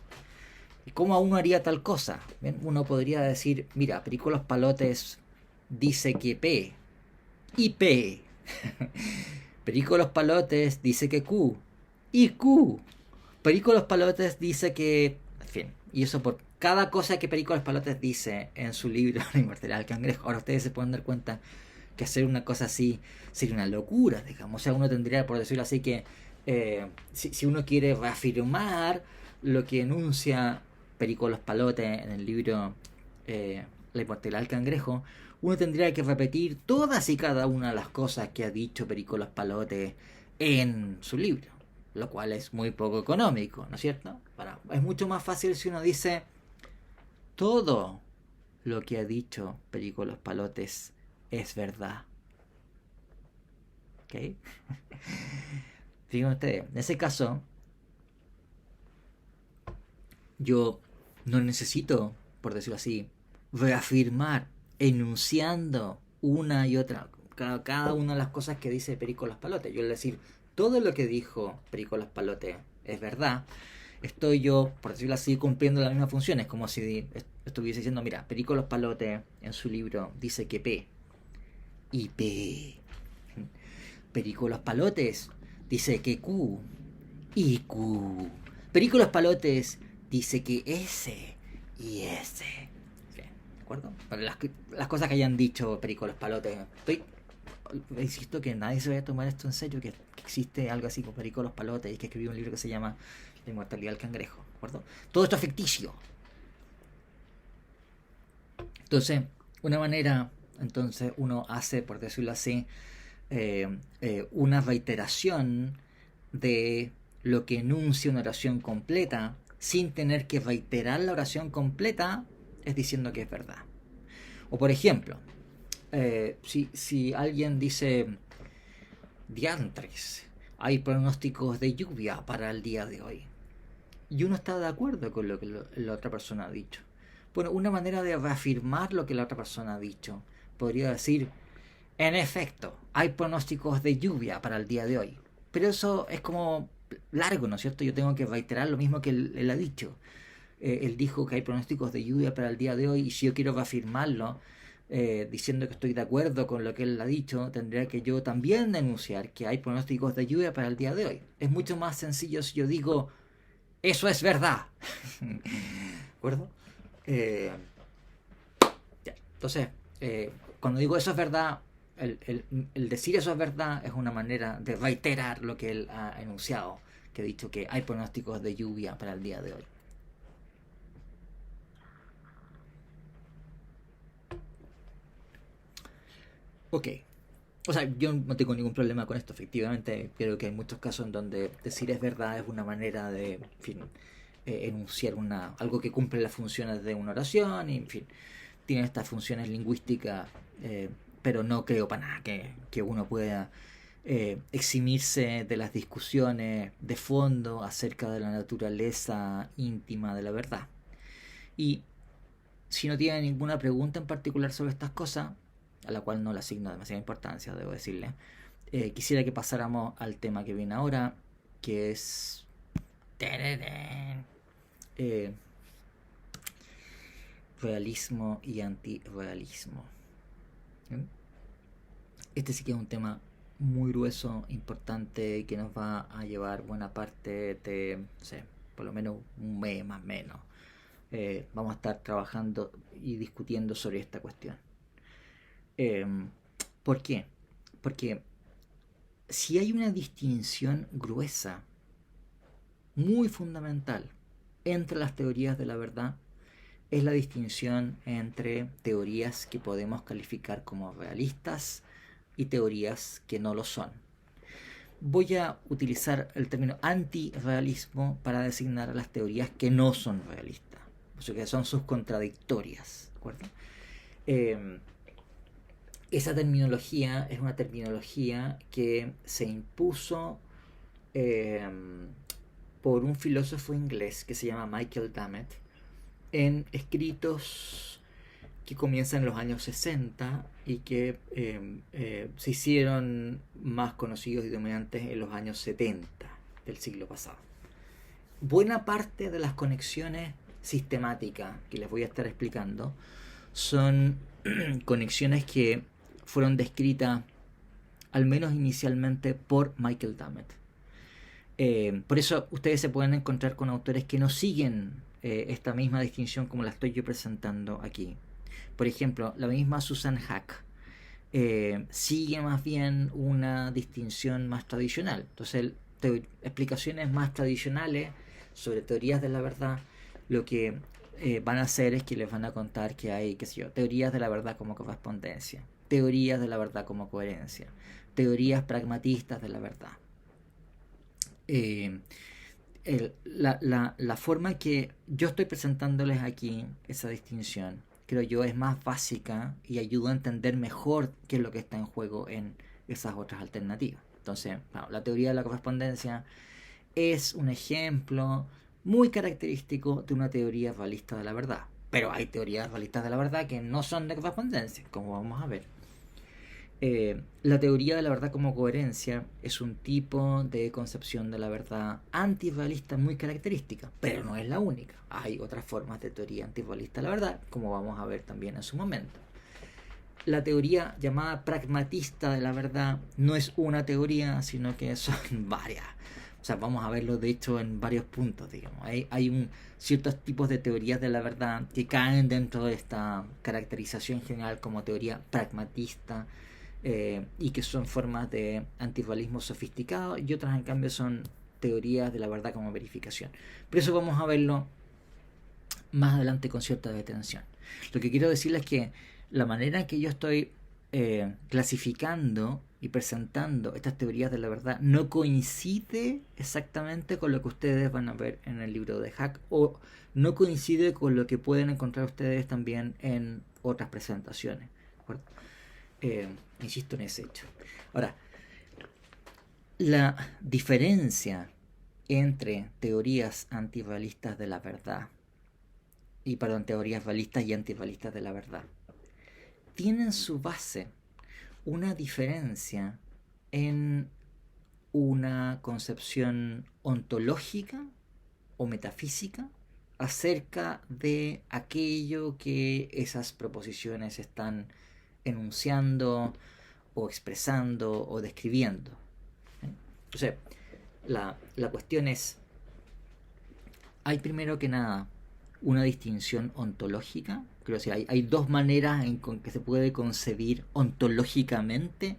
¿Y cómo uno haría tal cosa? ¿Bien? Uno podría decir, mira, Perico Los Palotes dice que P y P. Perico Los Palotes dice que Q y Q. Perico Los Palotes dice que... En fin, y eso por cada cosa que Perico Los Palotes dice en su libro La inmortalidad del cangrejo. Ahora ustedes se pueden dar cuenta que hacer una cosa así sería una locura, digamos. O sea, uno tendría, por decirlo así, que si uno quiere reafirmar lo que enuncia Perico Los Palotes en el libro La inmortalidad del cangrejo, uno tendría que repetir todas y cada una de las cosas que ha dicho Perico Los Palotes en su libro, lo cual es muy poco económico, ¿no es cierto? Es mucho más fácil si uno dice todo lo que ha dicho Perico Los Palotes es verdad. ¿Ok? Fíjense ustedes, en ese caso yo no necesito, por decirlo así, reafirmar, enunciando una y otra, cada una de las cosas que dice Perico Los Palotes. Yo, al decir todo lo que dijo Perico Los Palotes es verdad, estoy yo, por decirlo así, cumpliendo la misma función. Es como si estuviese diciendo, mira, Perico Los Palotes en su libro dice que P y P. Perico Los Palotes dice que Q y Q. Perico Los Palotes dice que S y S. ¿De acuerdo? Para las cosas que hayan dicho Perico Los Palotes. Insisto que nadie se vaya a tomar esto en serio, que existe algo así como Perico Los Palotes y que escribió un libro que se llama La inmortalidad del cangrejo. ¿De acuerdo? Todo esto es ficticio. Entonces, una manera, entonces uno hace, por decirlo así, una reiteración de lo que enuncia una oración completa sin tener que reiterar la oración completa, es diciendo que es verdad. O por ejemplo, si alguien dice, diantres, hay pronósticos de lluvia para el día de hoy, y uno está de acuerdo con lo que la otra persona ha dicho. Bueno, una manera de reafirmar lo que la otra persona ha dicho podría decir, en efecto, hay pronósticos de lluvia para el día de hoy. Pero eso es como largo, ¿no es cierto? Yo tengo que reiterar lo mismo que él ha dicho. Él dijo que hay pronósticos de lluvia para el día de hoy, y si yo quiero reafirmarlo, diciendo que estoy de acuerdo con lo que él ha dicho, tendría que yo también denunciar que hay pronósticos de lluvia para el día de hoy. Es mucho más sencillo si yo digo, eso es verdad. ¿De acuerdo? Ya. Entonces, cuando digo eso es verdad, el decir eso es verdad es una manera de reiterar lo que él ha enunciado, que ha dicho que hay pronósticos de lluvia para el día de hoy. Ok. O sea, yo no tengo ningún problema con esto, efectivamente. Creo que hay muchos casos en donde decir es verdad es una manera de, en fin, enunciar algo que cumple las funciones de una oración, y, en fin, tiene estas funciones lingüísticas, pero no creo para nada que uno pueda eximirse de las discusiones de fondo acerca de la naturaleza íntima de la verdad. Y si no tiene ninguna pregunta en particular sobre estas cosas, a la cual no le asigno demasiada importancia, debo decirle, quisiera que pasáramos al tema que viene ahora, que es realismo y antirrealismo. Este sí que es un tema muy grueso, importante, que nos va a llevar buena parte de, no sé, por lo menos un mes más o menos. Vamos a estar trabajando y discutiendo sobre esta cuestión. ¿Por qué? Porque si hay una distinción gruesa, muy fundamental, entre las teorías de la verdad, es la distinción entre teorías que podemos calificar como realistas y teorías que no lo son. Voy a utilizar el término antirrealismo para designar a las teorías que no son realistas, o sea, que son sus contradictorias, ¿de acuerdo? Esa terminología es una terminología que se impuso por un filósofo inglés que se llama Michael Dummett en escritos que comienzan en los años 60 y que se hicieron más conocidos y dominantes en los años 70 del siglo pasado. Buena parte de las conexiones sistemáticas que les voy a estar explicando son conexiones que fueron descritas, al menos inicialmente, por Michael Dummett. Por eso ustedes se pueden encontrar con autores que no siguen esta misma distinción como la estoy yo presentando aquí. Por ejemplo, la misma Susan Haack sigue más bien una distinción más tradicional. Entonces, explicaciones más tradicionales sobre teorías de la verdad, lo que van a hacer es que les van a contar que hay, qué sé yo, teorías de la verdad como correspondencia, teorías de la verdad como coherencia, teorías pragmatistas de la verdad. La forma que yo estoy presentándoles aquí esa distinción, creo yo, es más básica y ayuda a entender mejor qué es lo que está en juego en esas otras alternativas. Entonces, bueno, la teoría de la correspondencia es un ejemplo muy característico de una teoría realista de la verdad. Pero hay teorías realistas de la verdad que no son de correspondencia, como vamos a ver. La teoría de la verdad como coherencia es un tipo de concepción de la verdad antirrealista muy característica, pero no es la única. Hay otras formas de teoría antirrealista de la verdad, como vamos a ver también en su momento. La teoría llamada pragmatista de la verdad no es una teoría, sino que son varias. O sea, vamos a verlo de hecho en varios puntos, digamos. Hay ciertos tipos de teorías de la verdad que caen dentro de esta caracterización general como teoría pragmatista, y que son formas de antirrealismo sofisticado, y otras en cambio son teorías de la verdad como verificación. Pero eso vamos a verlo más adelante con cierta detención. Lo que quiero decirles es que la manera en que yo estoy clasificando y presentando estas teorías de la verdad no coincide exactamente con lo que ustedes van a ver en el libro de Hack, o no coincide con lo que pueden encontrar ustedes también en otras presentaciones. ¿De acuerdo? Insisto en ese hecho. Ahora, la diferencia entre teorías antirrealistas de la verdad teorías realistas y antirrealistas de la verdad tienen su base una diferencia en una concepción ontológica o metafísica acerca de aquello que esas proposiciones están enunciando o expresando o describiendo. O sea, la cuestión es, hay primero que nada una distinción ontológica. Creo que hay dos maneras en que se puede concebir ontológicamente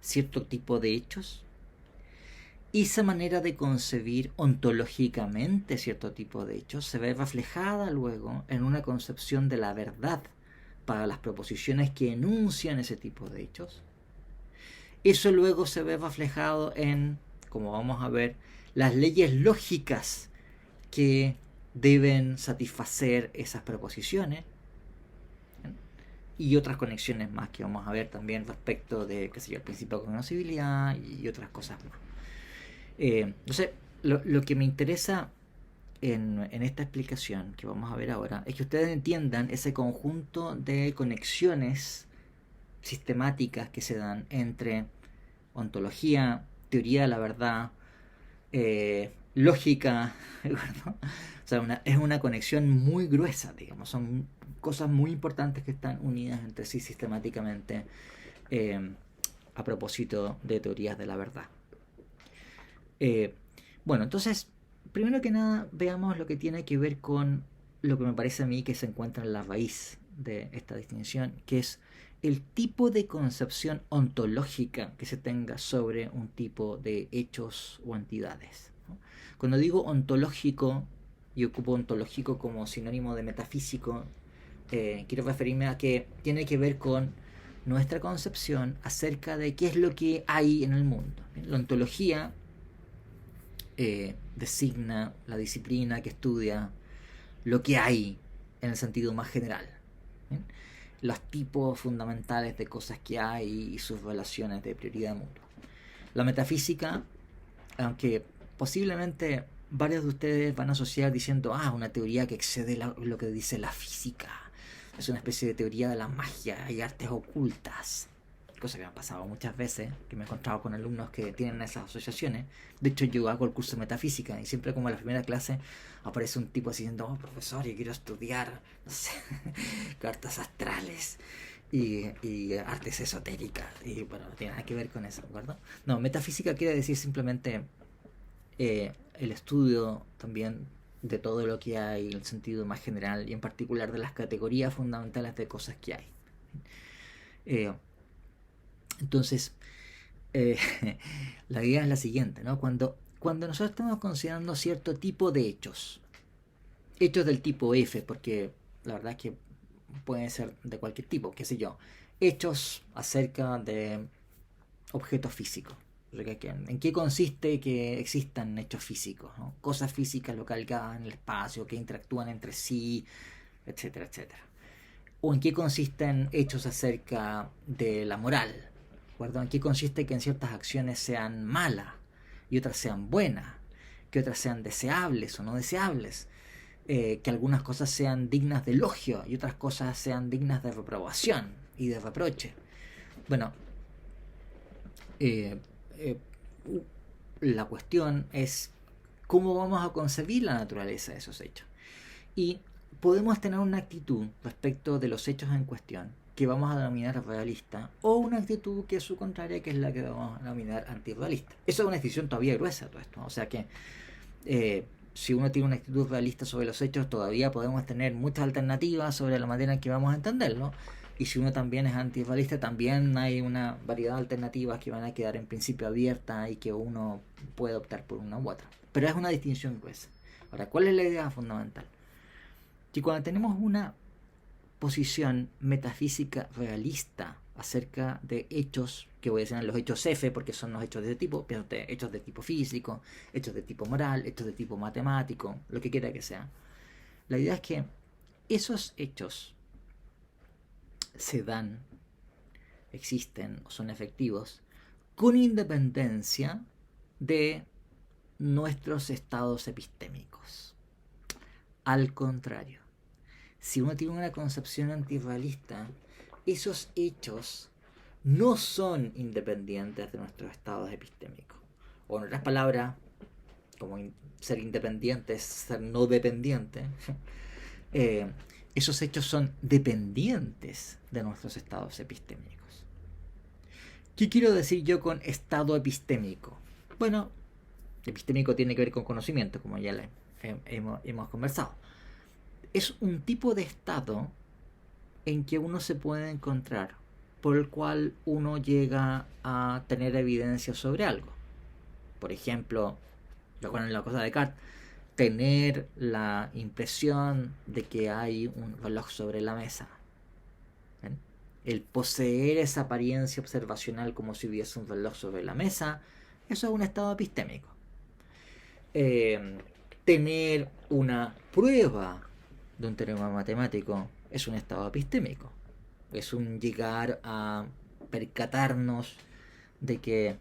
cierto tipo de hechos. Y esa manera de concebir ontológicamente cierto tipo de hechos se ve reflejada luego en una concepción de la verdad para las proposiciones que enuncian ese tipo de hechos. Eso luego se ve reflejado en, como vamos a ver, las leyes lógicas que deben satisfacer esas proposiciones y otras conexiones más que vamos a ver también respecto de, qué sé yo, el principio de conocibilidad y otras cosas más. Entonces, lo que me interesa en esta explicación que vamos a ver ahora es que ustedes entiendan ese conjunto de conexiones sistemáticas que se dan entre ontología, teoría de la verdad, lógica, ¿no? O sea, es una conexión muy gruesa, digamos, son cosas muy importantes que están unidas entre sí sistemáticamente a propósito de teorías de la verdad. Bueno, entonces, primero que nada, veamos lo que tiene que ver con lo que me parece a mí que se encuentra en la raíz de esta distinción, que es el tipo de concepción ontológica que se tenga sobre un tipo de hechos o entidades, ¿no? Cuando digo ontológico y ocupo ontológico como sinónimo de metafísico, quiero referirme a que tiene que ver con nuestra concepción acerca de qué es lo que hay en el mundo. La ontología designa la disciplina que estudia lo que hay en el sentido más general, ¿bien? Los tipos fundamentales de cosas que hay y sus relaciones de prioridad mutua. La metafísica, aunque posiblemente varios de ustedes van a asociar diciendo, una teoría que excede lo que dice la física, es una especie de teoría de la magia y artes ocultas, cosa que me ha pasado muchas veces, que me he encontrado con alumnos que tienen esas asociaciones. De hecho, yo hago el curso de metafísica y siempre como en la primera clase aparece un tipo así diciendo, profesor, yo quiero estudiar, no sé, cartas astrales y artes esotéricas. Y bueno, no tiene nada que ver con eso, ¿de acuerdo? No, metafísica quiere decir simplemente el estudio también de todo lo que hay en el sentido más general y en particular de las categorías fundamentales de cosas que hay. Entonces, la idea es la siguiente, ¿no? Cuando nosotros estamos considerando cierto tipo de hechos del tipo F, porque la verdad es que pueden ser de cualquier tipo, qué sé yo, hechos acerca de objetos físicos. ¿En qué consiste que existan hechos físicos, ¿no? Cosas físicas localizadas en el espacio, que interactúan entre sí, etcétera, etcétera. O en qué consisten hechos acerca de la moral, ¿verdad? En qué consiste que en ciertas acciones sean malas y otras sean buenas, que otras sean deseables o no deseables, que algunas cosas sean dignas de elogio y otras cosas sean dignas de reprobación y de reproche. Bueno, la cuestión es cómo vamos a concebir la naturaleza de esos hechos. Y podemos tener una actitud respecto de los hechos en cuestión que vamos a denominar realista, o una actitud que es su contraria, que es la que vamos a denominar antirrealista. Eso es una decisión todavía gruesa, todo esto. O sea que si uno tiene una actitud realista sobre los hechos, todavía podemos tener muchas alternativas sobre la manera en que vamos a entenderlo. Y si uno también es antirrealista, también hay una variedad de alternativas que van a quedar en principio abiertas y que uno puede optar por una u otra. Pero es una distinción gruesa. Ahora, ¿cuál es la idea fundamental? Que cuando tenemos una posición metafísica realista acerca de hechos, que voy a decir los hechos F, porque son los hechos de ese tipo, hechos de tipo físico, hechos de tipo moral, hechos de tipo matemático, lo que quiera que sea. La idea es que esos hechos se dan, existen o son efectivos con independencia de nuestros estados epistémicos. Al contrario, si uno tiene una concepción antirrealista, esos hechos no son independientes de nuestros estados epistémicos. O en otras palabras, como ser independiente es ser no dependiente, esos hechos son dependientes de nuestros estados epistémicos. ¿Qué quiero decir yo con estado epistémico? Bueno, epistémico tiene que ver con conocimiento, como ya hemos conversado. Es un tipo de estado en que uno se puede encontrar, por el cual uno llega a tener evidencia sobre algo. Por ejemplo, recuerden la cosa de Descartes, tener la impresión de que hay un reloj sobre la mesa. ¿Ven? El poseer esa apariencia observacional como si hubiese un reloj sobre la mesa, eso es un estado epistémico. Tener una prueba de un teorema matemático es un estado epistémico. Es un llegar a percatarnos de que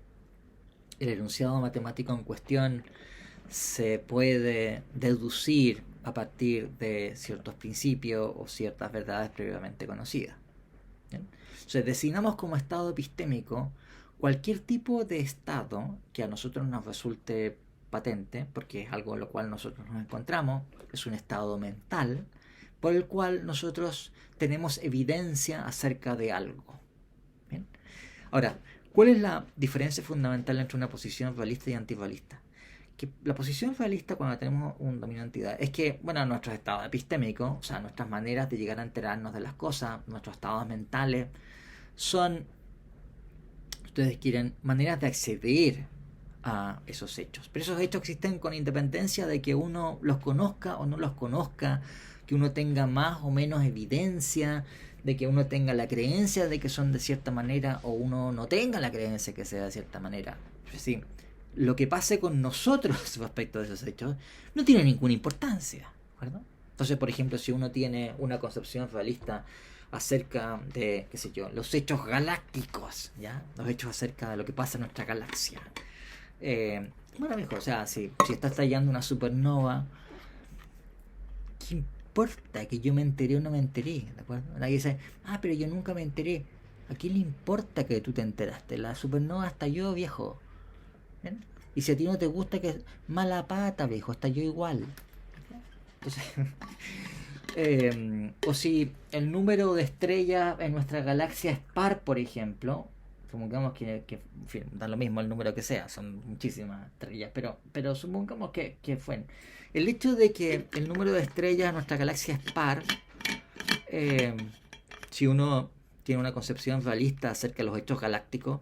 el enunciado matemático en cuestión se puede deducir a partir de ciertos principios o ciertas verdades previamente conocidas. ¿Bien? Entonces, designamos como estado epistémico cualquier tipo de estado que a nosotros nos resulte patente, porque es algo en lo cual nosotros nos encontramos, es un estado mental, por el cual nosotros tenemos evidencia acerca de algo. ¿Bien? Ahora, ¿cuál es la diferencia fundamental entre una posición realista y antirrealista? Que la posición realista, cuando tenemos un dominio de entidad, es que, bueno, nuestros estados epistémicos, o sea, nuestras maneras de llegar a enterarnos de las cosas, nuestros estados mentales, son, ustedes quieren, maneras de acceder a esos hechos. Pero esos hechos existen con independencia de que uno los conozca o no los conozca, que uno tenga más o menos evidencia, de que uno tenga la creencia de que son de cierta manera o uno no tenga la creencia que sea de cierta manera. Sí, lo que pase con nosotros respecto de esos hechos no tiene ninguna importancia, ¿verdad? Entonces, por ejemplo, si uno tiene una concepción realista acerca de, qué sé yo, los hechos galácticos, ¿ya? Los hechos acerca de lo que pasa en nuestra galaxia. Bueno, mejor, o sea, si está estallando una supernova, ¿qué importa que yo me enteré o no me enteré? ¿De acuerdo? Nadie dice, pero yo nunca me enteré. ¿A quién le importa que tú te enteraste? La supernova estalló, viejo. ¿Ven? Y si a ti no te gusta, que mala pata, viejo, estalló igual. Entonces, o si el número de estrellas en nuestra galaxia es par, por ejemplo, supongamos que en fin, da lo mismo el número que sea, son muchísimas estrellas, pero supongamos que fue el hecho de que el número de estrellas en nuestra galaxia es par. Si uno tiene una concepción realista acerca de los hechos galácticos,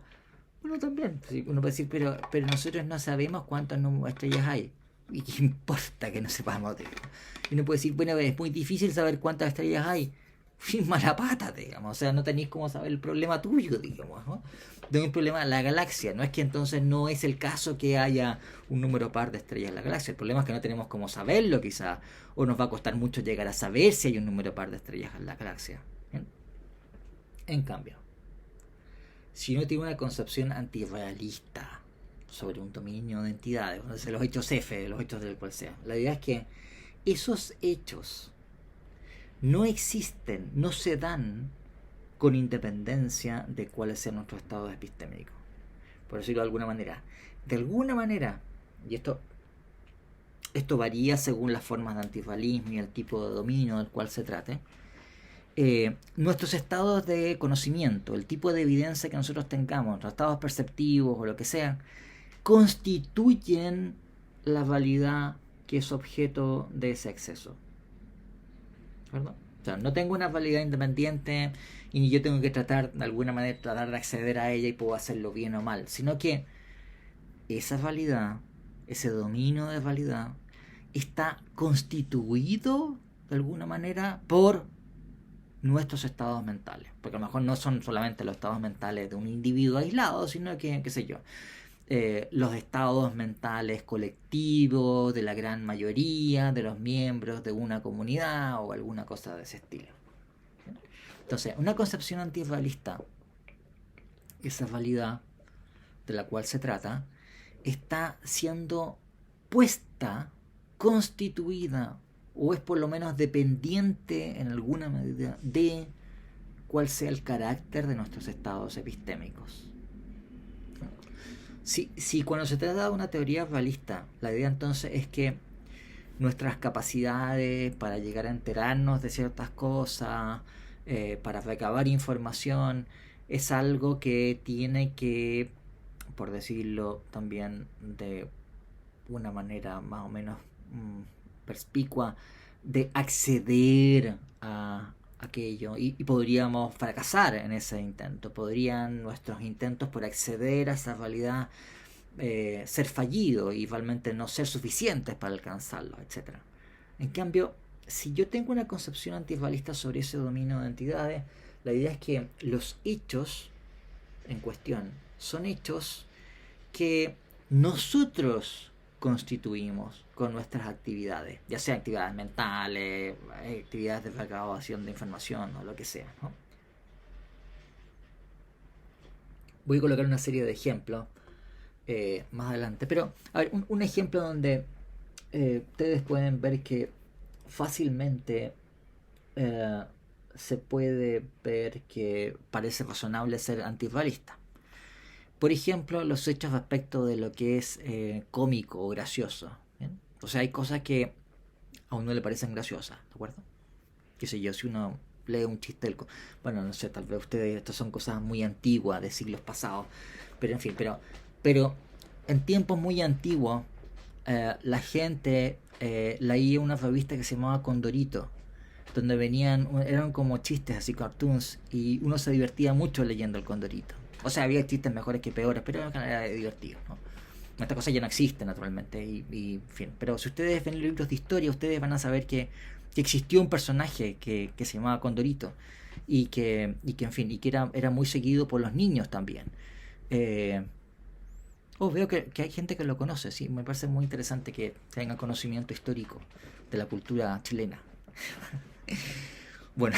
bueno, también uno puede decir, pero nosotros no sabemos cuántas estrellas hay. ¿Y qué importa que no sepamos? Y uno puede decir, bueno, es muy difícil saber cuántas estrellas hay. Mala pata, digamos. O sea, no tenéis cómo saber el problema tuyo, digamos, ¿no? De un problema de la galaxia. No es que entonces no es el caso que haya un número par de estrellas en la galaxia. El problema es que no tenemos cómo saberlo, quizá. O nos va a costar mucho llegar a saber si hay un número par de estrellas en la galaxia. ¿Bien? En cambio, si uno tiene una concepción antirrealista sobre un dominio de entidades, los hechos F, los hechos del cual sea, la idea es que esos hechos no existen, no se dan con independencia de cuáles sean nuestros estados epistémicos. Por decirlo de alguna manera. De alguna manera, y esto varía según las formas de antirrealismo y el tipo de dominio del cual se trate, nuestros estados de conocimiento, el tipo de evidencia que nosotros tengamos, nuestros estados perceptivos o lo que sea, constituyen la realidad que es objeto de ese acceso. ¿Verdad? O sea, no tengo una realidad independiente y ni yo tengo que tratar de alguna manera de acceder a ella y puedo hacerlo bien o mal, sino que esa realidad, ese dominio de realidad, está constituido de alguna manera por nuestros estados mentales, porque a lo mejor no son solamente los estados mentales de un individuo aislado, sino que, qué sé yo, los estados mentales colectivos de la gran mayoría de los miembros de una comunidad o alguna cosa de ese estilo. Entonces, una concepción antirrealista, esa realidad de la cual se trata, está siendo puesta, constituida, o es por lo menos dependiente en alguna medida de cuál sea el carácter de nuestros estados epistémicos. Si cuando se trata de una teoría realista, la idea entonces es que nuestras capacidades para llegar a enterarnos de ciertas cosas, para recabar información, es algo que tiene que, por decirlo también de una manera más o menos perspicua, de acceder a aquello, y podríamos fracasar en ese intento. Podrían nuestros intentos por acceder a esa realidad ser fallidos y realmente no ser suficientes para alcanzarlo, etc. En cambio, si yo tengo una concepción antirrealista sobre ese dominio de entidades, la idea es que los hechos en cuestión son hechos que nosotros constituimos con nuestras actividades, ya sea actividades mentales, actividades de recabación de información o lo que sea, ¿no? Voy a colocar una serie de ejemplos más adelante, pero a ver, un ejemplo donde ustedes pueden ver que fácilmente se puede ver que parece razonable ser antirrealista. Por ejemplo, los hechos respecto de lo que es cómico o gracioso. ¿Bien? O sea, hay cosas que a uno le parecen graciosas, ¿de acuerdo? Qué sé yo, si uno lee un chiste bueno, no sé, tal vez ustedes, estas son cosas muy antiguas de siglos pasados, pero en fin, pero en tiempos muy antiguos la gente leía una revista que se llamaba Condorito, donde eran como chistes así, cartoons, y uno se divertía mucho leyendo el Condorito. O sea, había chistes mejores que peores, pero era divertido, ¿no? Esta cosa ya no existe, naturalmente, y en fin. Pero si ustedes ven libros de historia, ustedes van a saber que existió un personaje que se llamaba Condorito, y que en fin, y que era muy seguido por los niños también. Veo que hay gente que lo conoce, sí, me parece muy interesante que tengan conocimiento histórico de la cultura chilena. Bueno,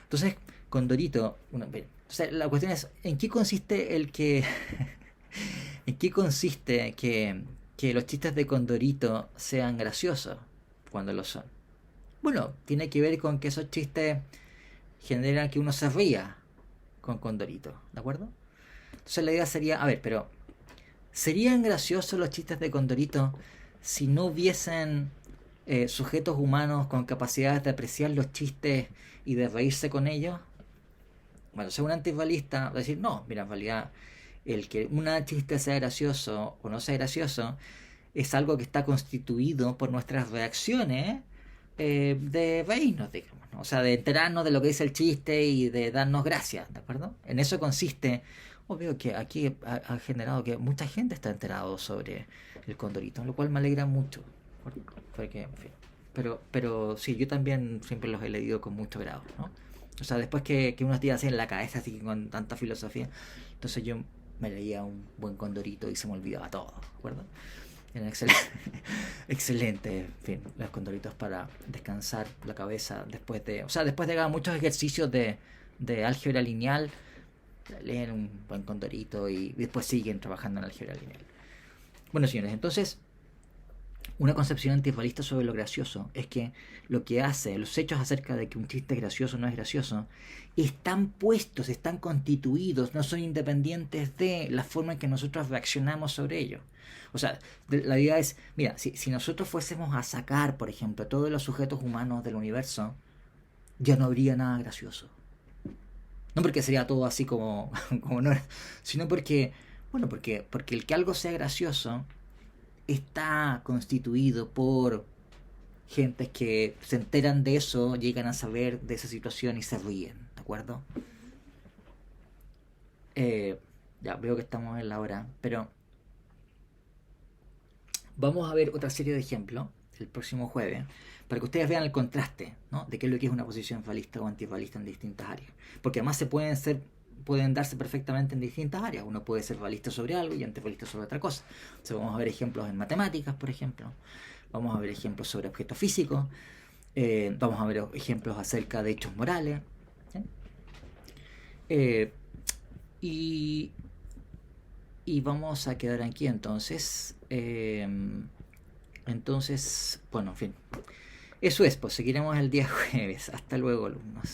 entonces, Condorito, o sea, la cuestión es, ¿en qué consiste ¿en qué consiste que los chistes de Condorito sean graciosos cuando lo son? Bueno, tiene que ver con que esos chistes generan que uno se ría con Condorito, ¿de acuerdo? Entonces la idea sería, a ver, pero ¿serían graciosos los chistes de Condorito si no hubiesen sujetos humanos con capacidades de apreciar los chistes y de reírse con ellos? Bueno, según un antirrealista, va a decir, no, mira, en realidad el que un chiste sea gracioso o no sea gracioso es algo que está constituido por nuestras reacciones de reírnos, digamos, ¿no? O sea, de enterarnos de lo que dice el chiste y de darnos gracias, ¿de acuerdo? En eso consiste. Obvio que aquí ha generado que mucha gente está enterado sobre el Condorito, lo cual me alegra mucho, porque, en fin. Pero sí, yo también siempre los he leído con mucho grado, ¿no? O sea, después que unos días en la cabeza, así con tanta filosofía, entonces yo me leía un buen Condorito y se me olvidaba todo, ¿de acuerdo? Era excelente, en fin, los Condoritos para descansar la cabeza después de hacer muchos ejercicios de álgebra lineal, leen un buen Condorito y después siguen trabajando en álgebra lineal. Bueno, señores, entonces una concepción antirrealista sobre lo gracioso es que lo que hace, los hechos acerca de que un chiste es gracioso o no es gracioso, están puestos, están constituidos, no son independientes de la forma en que nosotros reaccionamos sobre ello. O sea, la idea es, mira, si nosotros fuésemos a sacar, por ejemplo, todos los sujetos humanos del universo, ya no habría nada gracioso. No porque sería todo así como no, sino porque el que algo sea gracioso está constituido por gentes que se enteran de eso, llegan a saber de esa situación y se ríen, ¿de acuerdo? Ya veo que estamos en la hora, pero vamos a ver otra serie de ejemplos el próximo jueves, para que ustedes vean el contraste, ¿no? De qué es lo que es una posición falista o antifalista en distintas áreas. Porque además pueden darse perfectamente en distintas áreas. Uno puede ser falista sobre algo y antifalista sobre otra cosa. Entonces vamos a ver ejemplos en matemáticas, por ejemplo. Vamos a ver ejemplos sobre objetos físicos. Vamos a ver ejemplos acerca de hechos morales. ¿Sí? Y vamos a quedar aquí entonces. Entonces, bueno, en fin. Eso es, pues seguiremos el día jueves. Hasta luego, alumnos.